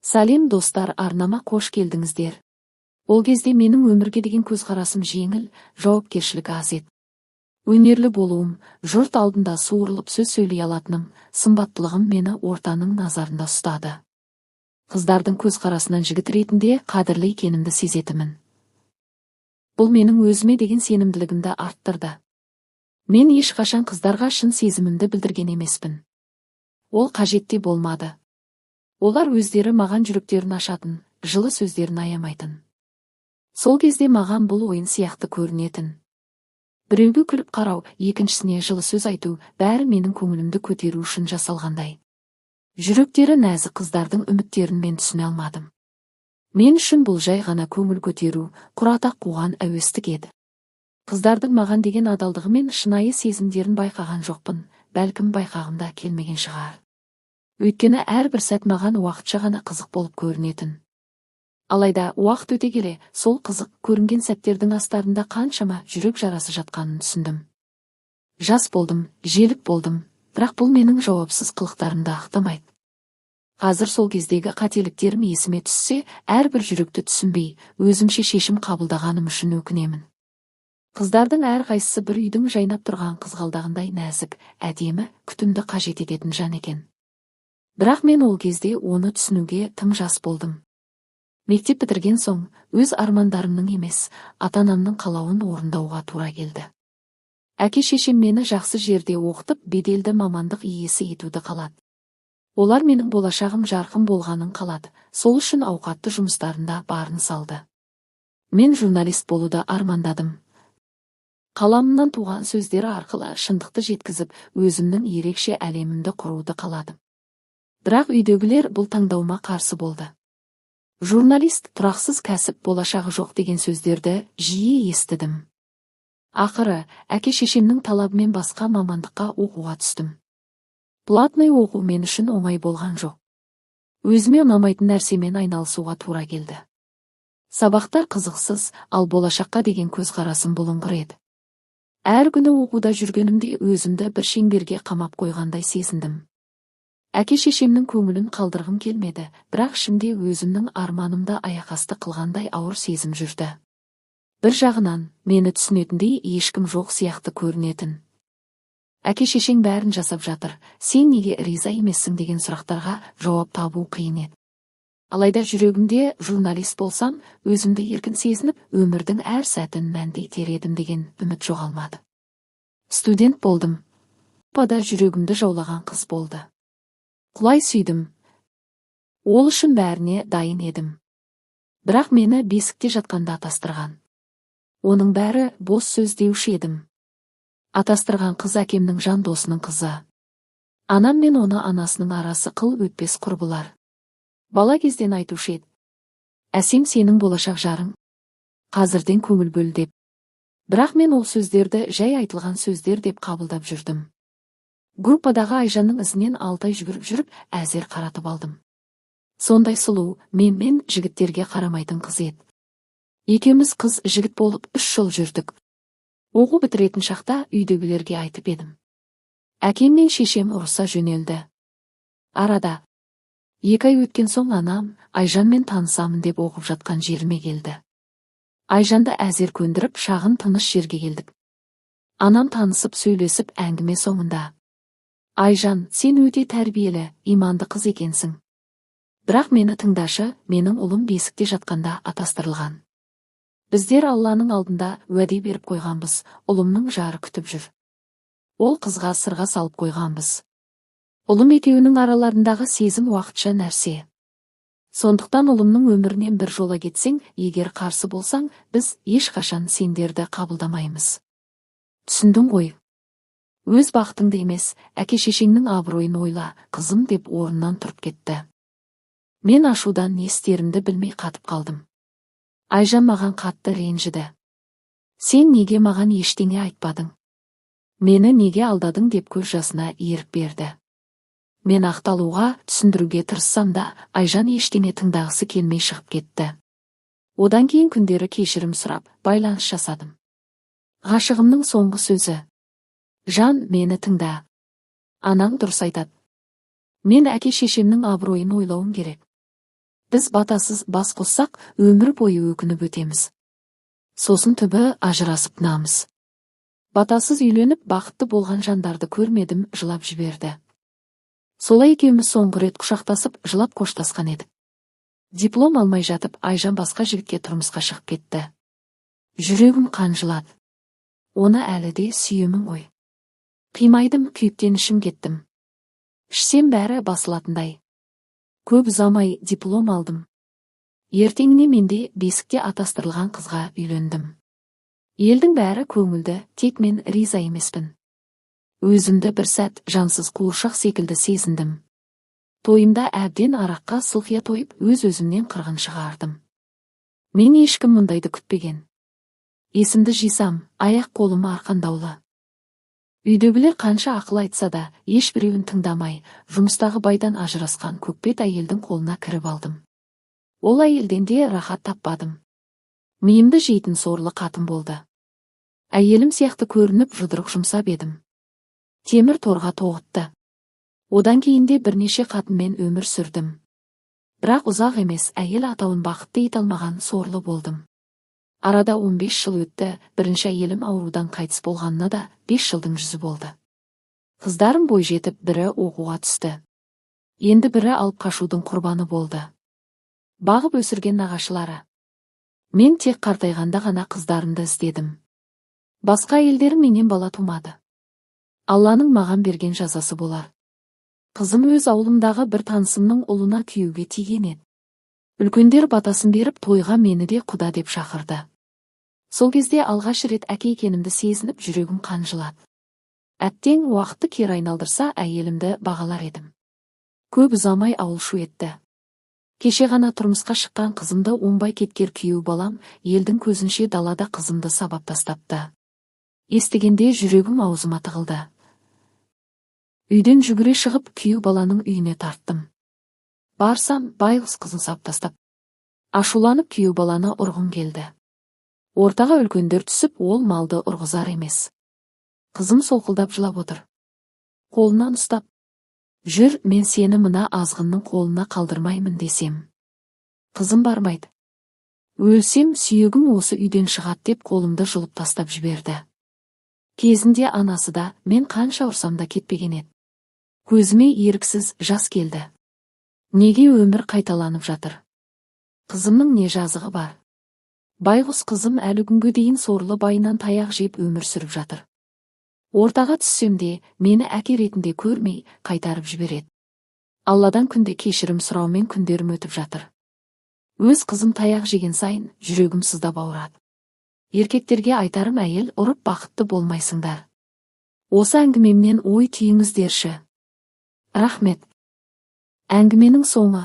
Сәлем достар, арнама қош келдіңіздер. Ол кезде менің өмірге деген көзқарасым жеңіл, жауапкершілігі аз еді. Өнерлі болуым, жұрт алдында суырылып сөз сөйлей алатыным, сымбаттылығым мені ортаның назарында ұстады. Қыздардың көзқарасынан жігіт ретінде қадірлі екенімді сезетімін. Бұл менің өзіме деген сенімділігімді арттырды. Мен ешқашан қыздарға шын сезімімді білдірген емеспін. Ол қажет те болмады. Олар өздері маған жүректерін ашатын, жылы сөздерін аямайтын. Сол кезде маған бұл ойын сияқты көрінетін. Біреуге күліп қарау, екіншісіне жылы сөз айту, бәрі менің көңілімді көтеру үшін жасалғандай. Жүректері нәзік қыздардың үміттерін мен түсіне алмадым. Мен үшін бұл жай ғана көңіл көтеру, құратақ қуған әуестік еді. Қыздардың маған деген адалдығы мен шынайы сезімдерін байқаған жоқпын, бәлкім байқағым да келмеген шығар. Өйткені әрбір сәт маған уақытша ғана қызық болып көрінетін. Алайда уақыт өте келе, сол қызық көрінген сәттердің астарында қаншама жүрек жарасы жатқанын түсіндім. Жас болдым, желік болдым, бірақ бұл менің жауапсыз қылықтарымды ақтамайды. Қазір сол кездегі қателіктерім есіме түссе, әрбір жүректі түсінбей, өзімше шешім қабылдағаным үшін өкінемін. Қыздардың әрқайсысы бір үйдің жайнап тұрған қызғалдағындай нәзік, әдемі, күтімді қажет ететін жан екен. Бірақ мен ол кезде оны түсінуге тым жас болдым. Мектеп бітірген соң, өз армандарымның емес, ата-анамның қалауын орындауға тура келді. Әке-шешем мені жақсы жерде оқытып, беделді мамандық иесі етуді қалады. Олар менің болашағым жарқын болғанын қалады, сол үшін ауқатты жұмыстарында барын салды. Мен журналист болуды армандадым. Қаламымнан туған сөздері арқылы шындықты жеткізіп, өзімнің ерекше әлемімді құруды қаладым. Бірақ үйдегілер бұл таңдауыма қарсы болды. Журналист тұрақсыз кәсіп, болашағы жоқ деген сөздерді жиі естідім. Ақыры, әке-шешемнің талабымен басқа мамандыққа оқуға түстім. Платный оқу мен үшін оңай болған жоқ. Өзіме ұнамайтын нәрсемен айналысуға тура келді. Сабақтар қызықсыз, ал болашаққа деген көзқарасым бұлыңғыр еді. Әр күні оқуда жүргенімде өзімді бір шеңберге қамап қойғандай сезіндім. Әке-шешемнің көңілін қалдырғым келмеді, бірақ ішімде өзімнің арманымды аяқасты қылғандай ауыр сезім жүрді. Бір жағынан, мені түсінетіндей ешкім жоқ сияқты көрінетін. Әке-шешең бәрін жасап жатыр, сен неге риза емессің деген сұрақтарға жауап табу қиын еді. Алайда жүрегімде журналист болсам, өзімді еркін сезініп, өмірдің әр сәтін мәнді етер едім деген үміт жоғалмады. Студент болдым. Пада жүрегімді жаулаған қыз болды. Құлай сүйдім. Ол үшін бәріне дайын едім. Бірақ мені бесікте жатқанда атастырған. Оның бәрі бос сөз деуші едім. Атастырған қыз әкемнің жан досының қызы. Анам мен оны анасының арасы қыл өтпес құрбылар. Бала кезден айтушы еді. Әсем, сенің болашақ жарың. Қазірден көңіл бөл деп. Бірақ мен ол сөздерді жай айтылған сөздер деп қабылдап жүрдім. Группадағы Айжанның ізінен 6 ай жүгіріп жүріп, әзер қаратып алдым. Сондай сұлу, мен жігіттерге қарамайтын қыз еді. Екеуміз қыз жігіт болып 3 жыл жүрдік. Оқу бітіретін шақта үйдегілерге айтып едім. Әкем мен шешем ұрыса жөнелді. Арада 2 ай өткен соң анам, Айжанмен танысамын деп оқып жатқан жеріме келді. Айжанды әзер көндіріп, шағын тыныш жерге келдік. Анам танысып сөйлесіп әңгіме соңында: Айжан, сен өте тәрбиелі, иманды қыз екенсің. Бірақ мені тыңдашы, менің ұлым бесікте жатқанда атастырылған. Біздер Алланың алдында уәде беріп қойғанбыз, ұлымның жары күтіп жүр. Ол қызға сырға салып қойғанбыз. Ұлым екеуінің араларындағы сезім уақытша нәрсе. Сондықтан ұлымның өмірінен бір жола кетсең, егер қарсы болсаң, біз ешқашан сендерді қабылдамаймыз. Түсіндің ғой? Өз бақытыңды емес, әке-шешеңнің абыройын ойла, қызым, деп орнынан тұрып кетті. Мен ашудан не істерімді білмей қатып қалдым. Айжан маған қатты ренжіді. Сен неге маған ештеңе айтпадың? Мені неге алдадың деп көз жасына ерік берді. Мен ақталуға, түсіндіруге тырыссам да, Айжан ештеңе тыңдағысы келмей шығып кетті. Одан кейін күндері кешірім сұрап, байланыс жасадым. Ғашығымның соңғы сөзі: Жан, мені тыңда. Анаң дұрыс айтады. Мен әке-шешемнің абыройын ойлауым керек. Біз батасыз бас қоссақ, өмір бойы өкініп өтеміз. Сосын түбі ажырасып намыз. Батасыз үйленіп, бақытты болған жандарды көрмедім, жылап жіберді. Солай екеуміз соңғы рет құшақтасып, жылап қоштасқан едік. Диплом алмай жатып, Айжан басқа жігітке тұрмысқа шығып кетті. Жүрегім қанжылады. Оны әлі де сүйемін ғой. Қимайдым, күйіктен ішім кеттім. Ішсем бәрі басылатындай. Көп ұзамай диплом алдым. Ертеңіне менде бесікте атастырылған қызға үйлендім. Елдің бәрі көңілді, тек мен риза емеспін. Өзімді бір сәт жансыз қуыршақ секілді сезіндім. Тойымда әбден араққа сылқия тойып, өз-өзімнен қырғын шығардым. Мен ешкім мұндайды күтпеген. Есімді жисам, аяқ-қолым арқандаулы. Үйдегілер қанша ақыл айтса да, ешбіреуін тыңдамай, жұмыстағы байдан ажырасқан көкбет әйелдің қолына кіріп алдым. Ол әйелден де рахат таппадым. Миымды жейтін сорлы қатын болды. Әйелім сияқты көрініп жұдырық жұмсап едім. Темір торға тоғытты. Одан кейінде бірнеше қатынмен өмір сүрдім. Бірақ ұзақ емес, әйел атауын бақытты ете алмаған сорлы болдым. Арада 15 жыл өтті, бірінші әйелім аурудан қайтыс болғанына да 5 жылдың жүзі болды. Қыздарым бой жетіп, бірі оқуға түсті. Енді бірі алып қашудың құрбаны болды. Бағып өсірген нағашылары. Мен тек қартайғанда ғана қыздарымды іздедім. Басқа әйелдерім менен бала тумады. Алланың маған берген жазасы болар. Қызым өз ауылымдағы бір танысымның ұлына күйеуге тиген еді. Үлкендер батасын беріп, тойға мені де құда деп шақырды. Сол кезде алғаш рет әке екенімді сезініп, жүрегім қанжылады. Әттең уақытты кері айналдырса, әйелімді бағалар едім. Көп ұзамай ауыл шу етті. Кеше ғана тұрмысқа шыққан қызымды оңбай кеткер күйеу балам, елдің көзінше далада қызымды сабап тастапты. Естігенде жүрегім аузыма тығылды. Үйден жүгіре шығып, күйеу баланың үйіне тарттым. Барсам, байғұс қызын сап тастап. Ашуланып, күйеу баланы ұрғым келді. Ортаға үлкендер түсіп, ол малды ұрғызар емес. Қызым солқылдап жылап отыр. Қолынан ұстап, жүр, мен сені мына азғынның қолына қалдырмаймын десем. Қызым бармайды. Өлсем, сүйегім осы үйден шығады деп қолымды жұлып тастап жіберді. Кезінде анасы да, мен қанша ұрсам да кетпеген еді. Көзіме еріксіз жас келді. Неге өмір қайталанып жатыр? Қызымның не жазығы бар? Байғұс қызым әлі күнге дейін сорлы байынан таяқ жеп өмір сүріп жатыр. Ортаға түссем де, мені әке ретінде көрмей, қайтарып жібереді. Алладан күнде кешірім сұраумен күндерім өтіп жатыр. Өз қызым таяқ жеген сайын, жүрегім сыздап ауырады. Еркектерге айтарым, әйел ұрып бақытты болмайсыңдар. Осы әңгімемнен ой түйіңіздерші. Рахмет. Әңгіменің соңы.